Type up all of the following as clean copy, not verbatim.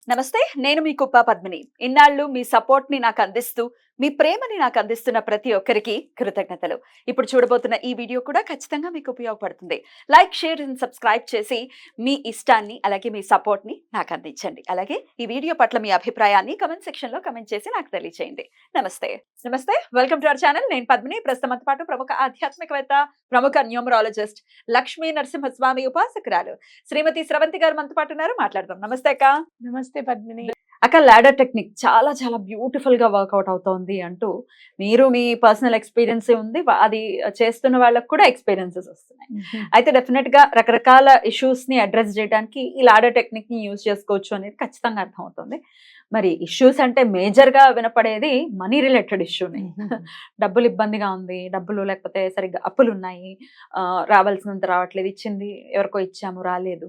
నమస్తే. నేను మీ కుప్ప పద్మిని. ఇన్నాళ్ళు మీ సపోర్ట్‌ని నాకందిస్తూ, మీ ప్రేమని నాకందిస్తున్న ప్రతి ఒక్కరికి కృతజ్ఞతలు. ఇప్పుడు చూడబోతున్న ఈ వీడియో కూడా ఖచ్చితంగా మీకు ఉపయోగపడుతుంది. లైక్, షేర్ అండ్ సబ్స్క్రైబ్ చేసి మీ ఇష్టాన్ని అలాగే మీ సపోర్ట్‌ని నాకందించండి. అలాగే ఈ వీడియో పట్ల మీ అభిప్రాయాన్ని కామెంట్ సెక్షన్‌లో కామెంట్ చేసి నాకు తెలియజేయండి. నమస్తే. నమస్తే. Welcome to our channel. నేను పద్మిని. ప్రస్తుతం మనతో పాటు ప్రముఖ ఆధ్యాత్మికవేత్త, ప్రముఖ న్యూమరాలజిస్ట్, లక్ష్మీ నరసింహస్వామి ఉపాసకురాలు శ్రీమతి స్రవంతి గారు మనతో పాటు ఉన్నారు. మాట్లాడదాం. నమస్తే అక్క. నమస్తే పద్మిని. అక్క, లాడర్ టెక్నిక్ చాలా చాలా బ్యూటిఫుల్ గా వర్కౌట్ అవుతోంది అంటూ మీరు మీ పర్సనల్ ఎక్స్పీరియన్స్ ఉంది, అది చేస్తున్న వాళ్ళకి కూడా ఎక్స్పీరియన్సెస్ వస్తున్నాయి. అయితే డెఫినెట్ గా రకరకాల ఇష్యూస్ ని అడ్రస్ చేయడానికి ఈ లాడర్ టెక్నిక్ ని యూజ్ చేసుకోవచ్చు అనేది ఖచ్చితంగా అర్థం అవుతుంది. మరి ఇష్యూస్ అంటే మేజర్ గా వినపడేది మనీ రిలేటెడ్ ఇష్యూని. డబ్బులు ఇబ్బందిగా ఉంది, డబ్బులు లేకపోతే సరిగ్గా అప్పులు ఉన్నాయి, రావాల్సినంత రావట్లేదు, ఇచ్చింది ఎవరికో ఇచ్చాము రాలేదు,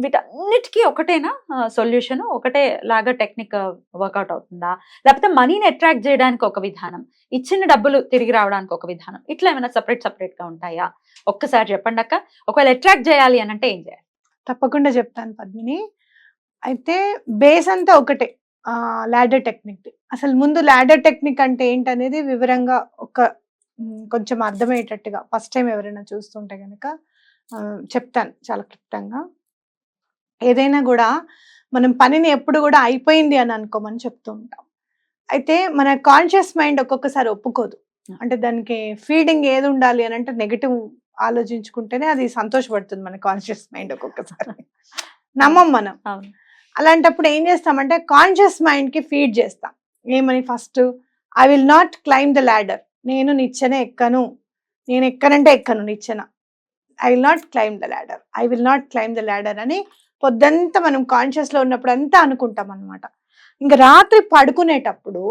వీటన్నిటికీ ఒకటేనా సొల్యూషన్? ఒకటే లాగా టెక్నిక్ వర్కౌట్ అవుతుందా, లేకపోతే మనీని అట్రాక్ట్ చేయడానికి ఒక విధానం, ఇచ్చిన డబ్బులు తిరిగి రావడానికి ఒక విధానం, ఇట్లా ఏమైనా సపరేట్ గా ఉంటాయా? ఒక్కసారి చెప్పండి అక్క. ఒకవేళ అట్రాక్ట్ చేయాలి అని అంటే ఏం చేయాలి? తప్పకుండా చెప్తాను పద్మిని. అయితే బేస్ అంతా ఒకటే, లాడర్ టెక్నిక్. అసలు ముందు లాడర్ టెక్నిక్ అంటే ఏంటనేది వివరంగా కొంచెం అర్థమయ్యేటట్టుగా ఫస్ట్ టైం ఎవరైనా చూస్తుంటే కనుక చెప్తాను చాలా క్లుప్తంగా. ఏదైనా కూడా మనం పనిని ఎప్పుడు కూడా అయిపోయింది అని అనుకోమని చెప్తూ ఉంటాం. అయితే మన కాన్షియస్ మైండ్ ఒక్కొక్కసారి ఒప్పుకోదు. అంటే దానికి ఫీడింగ్ ఏది ఉండాలి అని అంటే నెగటివ్ ఆలోచించుకుంటేనే అది సంతోషపడుతుంది మన కాన్షియస్ మైండ్ ఒక్కొక్కసారి. నమ్మం మనం. అలాంటప్పుడు ఏం చేస్తామంటే కాన్షియస్ మైండ్ కి ఫీడ్ చేస్తాం. ఏమని? First, I will not claim the ladder. నేను నిచ్చెన ఎక్కను. నేను ఎక్కనంటే ఎక్కను నిచ్చెన. I will not claim the ladder. I will not claim the ladder అని పొద్దంతా మనం కాన్షియస్ లో ఉన్నప్పుడు అంతా అనుకుంటాం అనమాట. ఇంకా రాత్రి పడుకునేటప్పుడు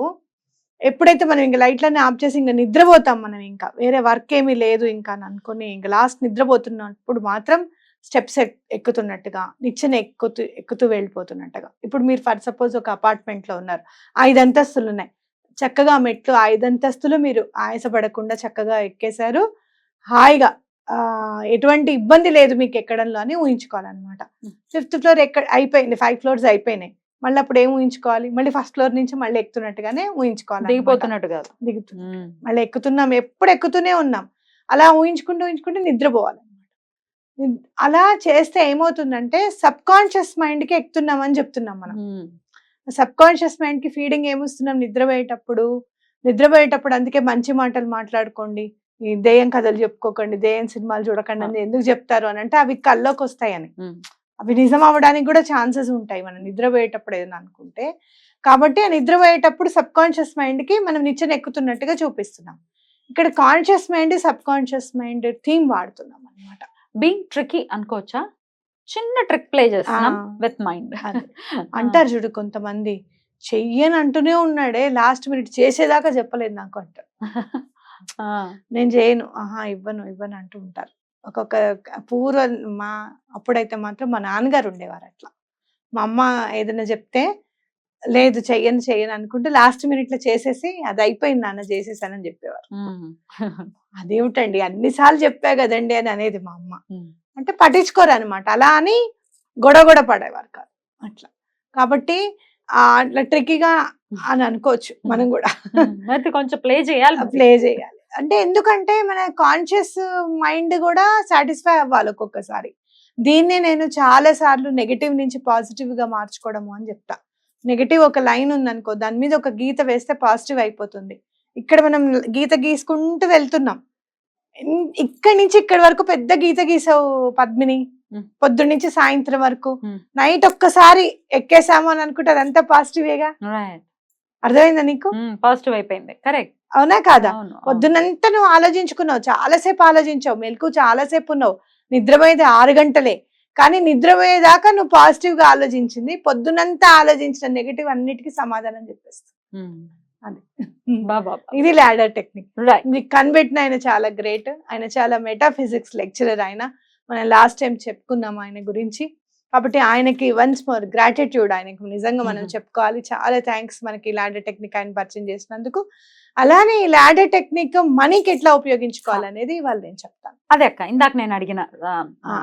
ఎప్పుడైతే మనం ఇంకా లైట్లన్నీ ఆఫ్ చేసి ఇంకా నిద్రపోతాం, మనం ఇంకా వేరే వర్క్ ఏమీ లేదు ఇంకా అని అనుకుని ఇంకా లాస్ట్ నిద్రపోతున్నప్పుడు మాత్రం స్టెప్స్ ఎక్కుతున్నట్టుగా, నిచ్చెన ఎక్కుతూ వెళ్ళిపోతున్నట్టుగా. ఇప్పుడు మీరు ఫర్ సపోజ్ ఒక అపార్ట్మెంట్ లో ఉన్నారు, 5 అంతస్తులు ఉన్నాయి. చక్కగా మెట్లు 5 అంతస్తులు మీరు ఆయాసపడకుండా చక్కగా ఎక్కేశారు. హాయిగా ఎటువంటి ఇబ్బంది లేదు మీకు ఎక్కడంలో అని ఊహించుకోవాలన్నమాట. 5th ఫ్లోర్ అయిపోయింది, 5 ఫ్లోర్స్ అయిపోయినాయి. మళ్ళీ అప్పుడు ఏం ఊహించుకోవాలి? మళ్ళీ ఫస్ట్ ఫ్లోర్ నుంచి మళ్ళీ ఎక్కుతున్నట్టుగానే ఊహించుకోవాలి. దిగిపోతున్నట్టు కాదు, మళ్ళీ ఎక్కుతున్నాం, ఎప్పుడు ఎక్కుతూనే ఉన్నాం. అలా ఊహించుకుంటూ నిద్రపోవాలి. అలా చేస్తే ఏమవుతుందంటే సబ్ కాన్షియస్ మైండ్ కి ఎక్కుతున్నామని చెప్తున్నాం మనం. సబ్ కాన్షియస్ మైండ్ కి ఫీడింగ్ ఏమిస్తున్నాం? నిద్రపోయేటప్పుడు అందుకే మంచి మాటలు మాట్లాడుకోండి, ఈ దెయ్యం కథలు చెప్పుకోకండి, దెయ్యం సినిమాలు చూడకండి అని ఎందుకు చెప్తారు అని అంటే అవి కల్లోకి వస్తాయని. అవి నిజం అవ్వడానికి కూడా ఛాన్సెస్ ఉంటాయి మనం నిద్రపోయేటప్పుడు ఏదైనా అనుకుంటే. కాబట్టి ఆ నిద్రపోయేటప్పుడు సబ్ కాన్షియస్ మైండ్ కి మనం నిచ్చెన ఎక్కుతున్నట్టుగా చూపిస్తున్నాం. ఇక్కడ conscious mind, sub conscious mind theme వాడుతున్నాం అనమాట. బీయింగ్ ట్రికీ అనుకోవచ్చా? చిన్న ట్రిక్ ప్లే చేస్తున్నాం విత్ మైండ్. అంటారు చూడు కొంతమంది, చెయ్యని అంటూనే ఉన్నాడే, లాస్ట్ మినిట్ చేసేదాకా చెప్పలేదు నాకు అంటారు. నేను చేయను, ఇవ్వను అంటూ ఉంటారు. అప్పుడైతే మాత్రం మా నాన్నగారు ఉండేవారు అట్లా. మా అమ్మ ఏదైనా చెప్తే లేదు చెయ్యను అనుకుంటే లాస్ట్ మినిట్ లో చేసేసి అది అయిపోయింది నాన్న చేసేసానని చెప్పేవారు. అదేమిటండి అన్నిసార్లు చెప్పా కదండి అని అనేది మా అమ్మ. అంటే పట్టించుకోరు అనమాట. అలా అని గొడవ పడేవారు కాదు అట్లా. కాబట్టి అట్లా ట్రిక్కీగా అని అనుకోవచ్చు మనం కూడా. కొంచెం ప్లే చేయాలి. అంటే ఎందుకంటే మన కాన్షియస్ మైండ్ కూడా సాటిస్ఫై అవ్వాలి ఒక్కొక్కసారి. దీన్నే నేను చాలా సార్లు నెగటివ్ నుంచి పాజిటివ్ గా మార్చుకోవడము అని చెప్తా. నెగటివ్ ఒక లైన్ ఉందనుకో, దాని మీద ఒక గీత వేస్తే పాజిటివ్ అయిపోతుంది. ఇక్కడ మనం గీత గీసుకుంటూ వెళ్తున్నాం. ఇక్కడి నుంచి ఇక్కడి వరకు పెద్ద గీత గీసావు పద్మిని, పొద్దున్న నుంచి సాయంత్రం వరకు. నైట్ ఒక్కసారి ఎక్కేసాము అని అనుకుంటే అదంతా పాజిటివేగా. అర్థమైందా నీకు? పాజిటివ్ అయిపోయింది. కరెక్ట్. అవునా కాదా? పొద్దున్నంతా నువ్వు ఆలోచించుకున్నావు, చాలాసేపు ఆలోచించావు, మెలకు చాలాసేపు ఉన్నావు. నిద్రపోయేది 6 గంటలే, కానీ నిద్రపోయేదాకా నువ్వు పాజిటివ్ గా ఆలోచించింది, పొద్దునంతా ఆలోచించిన నెగటివ్ అన్నిటికీ సమాధానం చెప్పేస్తుంది. ఇది లాడర్ టెక్నిక్. మీకు కనిపెట్టిన ఆయన చాలా గ్రేట్. ఆయన చాలా మెటాఫిజిక్స్ లెక్చరర్. ఆయన మనం లాస్ట్ టైం చెప్పుకున్నాం ఆయన గురించి. కాబట్టి ఆయనకి వన్స్ మోర్ గ్రాటిట్యూడ్. ఆయనకు నిజంగా మనం చెప్పుకోవాలి, చాలా థ్యాంక్స్ మనకి లాడర్ టెక్నిక్ ఆయన పరిచయం చేసినందుకు. అలానే ఈ లాడర్ టెక్నిక్ మనీకి ఎట్లా ఉపయోగించుకోవాలనేది ఇవాళ నేను చెప్తాను. అదే అక్క ఇందాక నేను అడిగిన.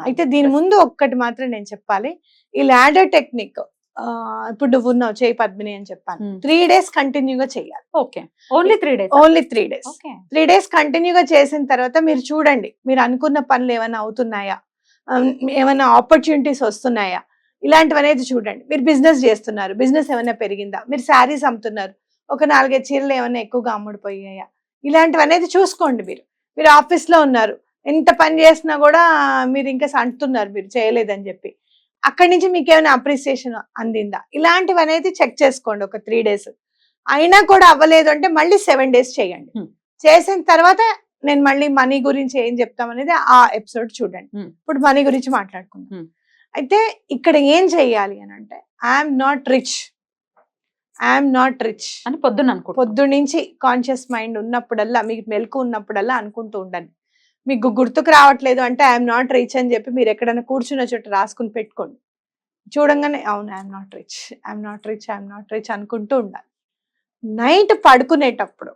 అయితే దీని ముందు ఒక్కటి మాత్రం నేను చెప్పాలి. ఈ లాడర్ టెక్నిక్ ఇప్పుడు నువ్వు ఉన్నావు చేయి పద్మిని అని చెప్పాను, Hmm. 3 days కంటిన్యూగా చేయాలి. Okay, only 3 days. Only 3 days. Okay. 3 days కంటిన్యూగా చేసిన తర్వాత మీరు చూడండి, మీరు అనుకున్న పనులు ఏమైనా అవుతున్నాయా, ఏమైనా ఆపర్చునిటీస్ వస్తున్నాయా, ఇలాంటివి అనేది చూడండి. మీరు బిజినెస్ చేస్తున్నారు, బిజినెస్ ఏమైనా పెరిగిందా, మీరు శారీస్ అమ్ముతున్నారు, ఒక 4-5 చీరలు ఏమైనా ఎక్కువగా అమ్ముడుపోయాయా, ఇలాంటివి అనేది చూసుకోండి. మీరు ఆఫీస్లో ఉన్నారు, ఎంత పని చేసినా కూడా మీరు ఇంకా అంటున్నారు మీరు చేయలేదని చెప్పి, అక్కడి నుంచి మీకు ఏమైనా అప్రిసియేషన్ అందిందా, ఇలాంటివి అనేది చెక్ చేసుకోండి ఒక 3 days. అయినా కూడా అవ్వలేదు అంటే మళ్ళీ 7 days చేయండి. చేసిన తర్వాత నేను మళ్ళీ మనీ గురించి ఏం చెప్తాం అనేది ఆ ఎపిసోడ్ చూడండి. ఇప్పుడు మనీ గురించి మాట్లాడుకుందాం. అయితే ఇక్కడ ఏం చెయ్యాలి అని అంటే, ఐఎమ్ నాట్ రిచ్ అని పొద్దు నుంచి కాన్షియస్ మైండ్ ఉన్నప్పుడల్లా, మీకు మెలకు ఉన్నప్పుడల్లా అనుకుంటూ ఉండండి. మీకు గుర్తుకు రావట్లేదు అంటే ఐఎమ్ నాట్ రిచ్ అని చెప్పి మీరు ఎక్కడైనా కూర్చున్న చోట రాసుకుని పెట్టుకోండి. చూడంగానే అవును ఐఎమ్ నాట్ రిచ్ అనుకుంటూ ఉండాలి. నైట్ పడుకునేటప్పుడు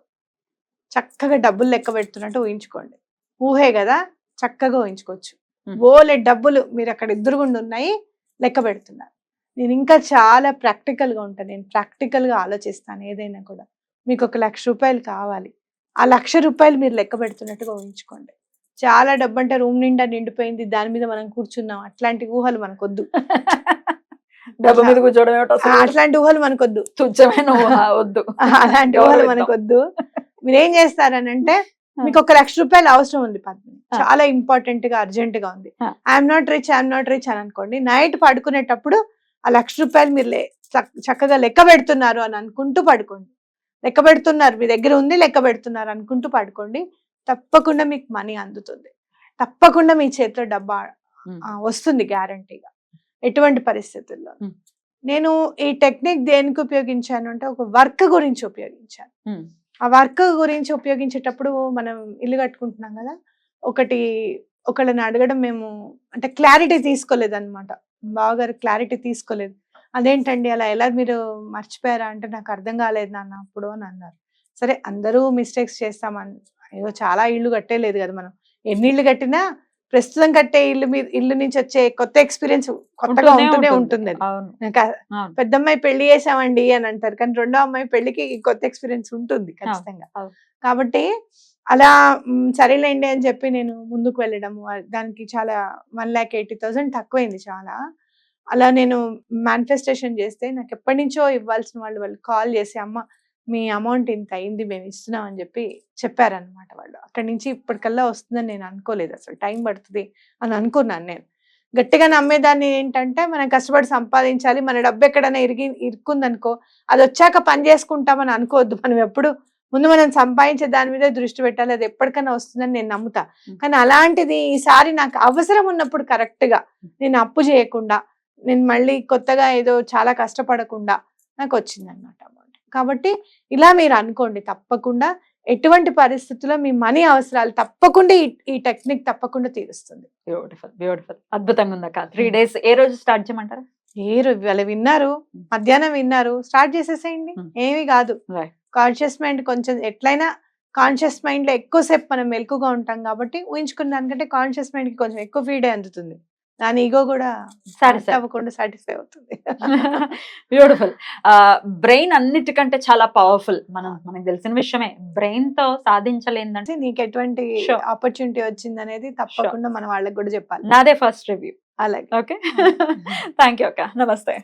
చక్కగా డబ్బులు లెక్క పెడుతున్నట్టు ఊహించుకోండి. ఊహే కదా, చక్కగా ఊహించుకోవచ్చు. బోలే డబ్బులు మీరు అక్కడ ఎదురుగుండా ఉన్నాయి, లెక్క పెడుతున్నారు. నేను ఇంకా చాలా ప్రాక్టికల్గా ఉంటాను, నేను ప్రాక్టికల్గా ఆలోచిస్తాను. ఏదైనా కూడా మీకు 1,00,000 రూపాయలు కావాలి, ఆ 1,00,000 రూపాయలు మీరు లెక్క పెడుతున్నట్టుగా ఊహించుకోండి. చాలా డబ్బు అంటే రూమ్ నిండా నిండిపోయింది, దాని మీద మనం కూర్చున్నాం, అట్లాంటి ఊహలు మనకొద్దు. డబ్బు మీద కూర్చోవడం ఏమిటో అసలు. అట్లాంటి ఊహలు మనకొద్దు, తుచ్చమైన ఊహ వద్దు. అలాంటి ఊహలు మనకొద్దు. మీరేం చేస్తారనంటే, మీకు 1,00,000 రూపాయలు అవసరం ఉంది పద్మిని, చాలా ఇంపార్టెంట్ గా అర్జెంట్ గా ఉంది, ఐఎమ్ నాట్ రిచ్ అని అనుకోండి. నైట్ పడుకునేటప్పుడు ఆ 1,00,000 రూపాయలు మీరు చక్కగా లెక్క పెడుతున్నారు అని అనుకుంటూ పడుకోండి. లెక్క పెడుతున్నారు, మీ దగ్గర ఉంది, లెక్క పెడుతున్నారు అనుకుంటూ పడుకోండి. తప్పకుండా మీకు మనీ అందుతుంది, తప్పకుండా మీ చేతిలో డబ్బా వస్తుంది గ్యారంటీగా, ఎటువంటి పరిస్థితుల్లో. నేను ఈ టెక్నిక్ దేనికి ఉపయోగించాను అంటే, ఒక వర్క్ గురించి ఉపయోగించాను. ఆ వర్క్ గురించి ఉపయోగించేటప్పుడు మనం ఇల్లు కట్టుకుంటున్నాం కదా, ఒకళ్ళని అడగడం మేము అంటే క్లారిటీ తీసుకోలేదు అనమాట. బావగారు క్లారిటీ తీసుకోలేదు. అదేంటండి అలా ఎలా మీరు మర్చిపోయారా అంటే, నాకు అర్థం కాలేదు నాన్న అప్పుడు అని అన్నారు. సరే అందరూ మిస్టేక్స్ చేస్తామని, అయ్యో చాలా ఇల్లు కట్టేలేదు కదా మనం, ఎన్ని ఇల్లు కట్టినా ప్రస్తుతం కట్టే ఇల్లు నుంచి వచ్చే కొత్త ఎక్స్పీరియన్స్ కొత్తగా ఉంటూనే ఉంటుంది. అది పెద్దమ్మాయి పెళ్లి చేసామండి అని అంటారు, కానీ రెండో అమ్మాయి పెళ్లికి కొత్త ఎక్స్పీరియన్స్ ఉంటుంది ఖచ్చితంగా. కాబట్టి అలా సరేలేండి అని చెప్పి నేను ముందుకు వెళ్ళడం, దానికి చాలా 1,80,000 తక్కువైంది చాలా. అలా నేను మేనిఫెస్టేషన్ చేస్తే నాకు ఎప్పటి నుంచో ఇవ్వాల్సిన వాళ్ళు కాల్ చేసి, అమ్మ మీ అమౌంట్ ఇంత అయింది, మేము ఇస్తున్నాం అని చెప్పి చెప్పారనమాట వాళ్ళు. అక్కడి నుంచి ఇప్పటికల్లా వస్తుందని నేను అనుకోలేదు, అసలు టైం పడుతుంది అని అనుకున్నాను. నేను గట్టిగా నమ్మేదాన్ని ఏంటంటే, మనం కష్టపడి సంపాదించాలి, మన డబ్బు ఎక్కడైనా ఇరుక్కుందనుకో అది వచ్చాక పని చేసుకుంటామని అనుకోవద్దు. మనం ఎప్పుడు ముందు మనం సంపాదించే దాని మీద దృష్టి పెట్టాలి, అది ఎప్పటికైనా వస్తుందని నేను నమ్ముతా. కానీ అలాంటిది ఈసారి నాకు అవసరం ఉన్నప్పుడు కరెక్ట్ గా నేను అప్పు చేయకుండా, నేను మళ్ళీ కొత్తగా ఏదో చాలా కష్టపడకుండా నాకు వచ్చిందనమాట అమౌంట్. కాబట్టి ఇలా మీరు అనుకోండి, తప్పకుండా ఎటువంటి పరిస్థితుల్లో మీ మనీ అవసరాలు తప్పకుండా ఈ టెక్నిక్ తప్పకుండా తీరుస్తుంది. బ్యూటిఫుల్, అద్భుతంగా ఉంది అక్క. 3 days ఏ రోజు స్టార్ట్ చేయమంటారా? ఏ రోజు వాళ్ళు విన్నారు, మధ్యాహ్నం విన్నారు, స్టార్ట్ చేసేసేయండి, ఏమీ కాదు. కాన్షియస్ మైండ్ కొంచెం ఎట్లయినా కాన్షియస్ మైండ్ లో ఎక్కువసేపు మనం మెలకుగా ఉంటాం కాబట్టి, ఊహించుకున్న దానికంటే కాన్షియస్ మైండ్ కి కొంచెం ఎక్కువ ఫీడే అందుతుంది, దాని ఈగో కూడా అవ్వకుండా సాటిస్ఫై అవుతుంది. బ్యూటిఫుల్. బ్రెయిన్ అన్నిటికంటే చాలా పవర్ఫుల్, మనకు తెలిసిన విషయమే. బ్రెయిన్ తో సాధించలేదంటే నీకు ఎటువంటి ఆపర్చునిటీ వచ్చింది అనేది తప్పకుండా మన వాళ్ళకి కూడా చెప్పాలి. నాదే ఫస్ట్ రివ్యూ. అలాగే. ఓకే, థ్యాంక్ యూ అక్క. నమస్తే.